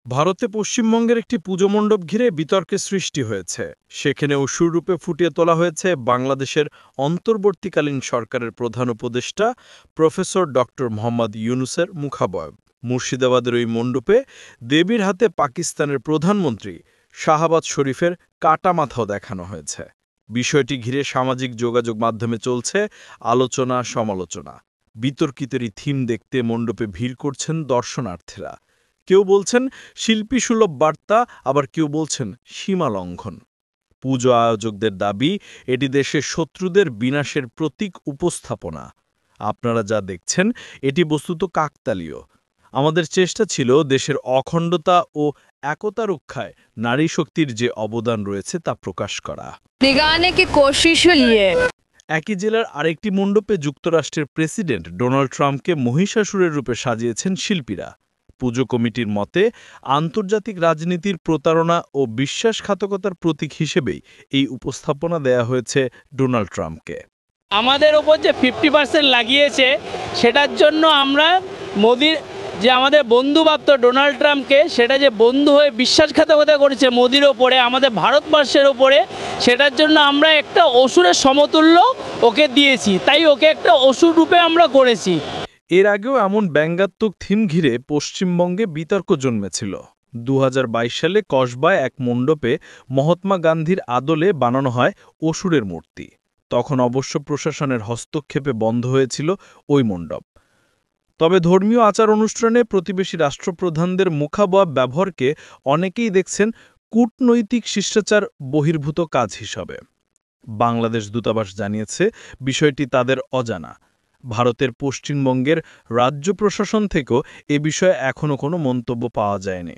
ভারতে পশ্চিমবঙ্গের একটি পুজো মণ্ডপ ঘিরে বিতর্কের সৃষ্টি হয়েছে। সেখানে অসুর রূপে ফুটিয়ে তোলা হয়েছে বাংলাদেশের অন্তর্বর্তীকালীন সরকারের প্রধান উপদেষ্টা প্রফেসর ডক্টর মোহাম্মদ ইউনূসের মুখাবয়ব। মুর্শিদাবাদের ওই মণ্ডপে দেবীর হাতে পাকিস্তানের প্রধানমন্ত্রী শাহবাজ শরীফের কাটা মাথাও দেখানো হয়েছে। বিষয়টি ঘিরে সামাজিক যোগাযোগ মাধ্যমে চলছে আলোচনা সমালোচনা। বিতর্কিত এই থিম দেখতে মণ্ডপে ভিড় করছেন দর্শনার্থীরা। কেউ বলছেন শিল্পীসুলভ বার্তা, আবার কেউ বলছেন সীমা লঙ্ঘন। পুজো আয়োজকদের দাবি এটি দেশের শত্রুদের বিনাশের প্রতীক উপস্থাপনা। আপনারা যা দেখছেন এটি বস্তুত কাকতালীয়। আমাদের চেষ্টা ছিল দেশের অখণ্ডতা ও একতা রক্ষায় নারী শক্তির যে অবদান রয়েছে তা প্রকাশ করা। दिखाने की कोशिश हुई है। একই জেলার আরেকটি মণ্ডপে যুক্তরাষ্ট্রের প্রেসিডেন্ট ডোনাল্ড ট্রাম্পকে মহিষাসুরের রূপে সাজিয়েছেন শিল্পীরা। পুজো কমিটির মতে আন্তর্জাতিক রাজনীতির প্রতারণা ও বিশ্বাসঘাতকতার প্রতীক হিসেবেই এই উপস্থাপনা দেয়া হয়েছে ডোনাল্ড ট্রাম্পকে। আমাদের ওপর যে 50% লাগিয়েছে, সেটার জন্য আমরা মোদির যে আমাদের বন্ধু ভাবত ডোনাল্ড ট্রাম্পকে, সেটা যে বন্ধু হয়ে বিশ্বাসঘাতকতা করেছে মোদির ওপরে, আমাদের ভারতবর্ষের ওপরে, সেটার জন্য আমরা একটা অসুরের সমতুল্য ওকে দিয়েছি। তাই ওকে একটা অসুর রূপে আমরা করেছি। এর আগেও এমন ব্যঙ্গাত্মক থিম ঘিরে পশ্চিমবঙ্গে বিতর্ক জন্মেছিল। 2022 সালে কসবায় এক মণ্ডপে মহাত্মা গান্ধীর আদলে বানানো হয় অসুরের মূর্তি। তখন অবশ্য প্রশাসনের হস্তক্ষেপে বন্ধ হয়েছিল ওই মণ্ডপ। তবে ধর্মীয় আচার অনুষ্ঠানে প্রতিবেশী রাষ্ট্রপ্রধানদের মুখাবয়ব ব্যবহারকে অনেকেই দেখছেন কূটনৈতিক শিষ্টাচার বহির্ভূত কাজ হিসাবে। বাংলাদেশ দূতাবাস জানিয়েছে বিষয়টি তাদের অজানা। ভারতের পশ্চিমবঙ্গের রাজ্য প্রশাসন থেকেও এ বিষয়ে এখনও কোনো মন্তব্য পাওয়া যায়নি।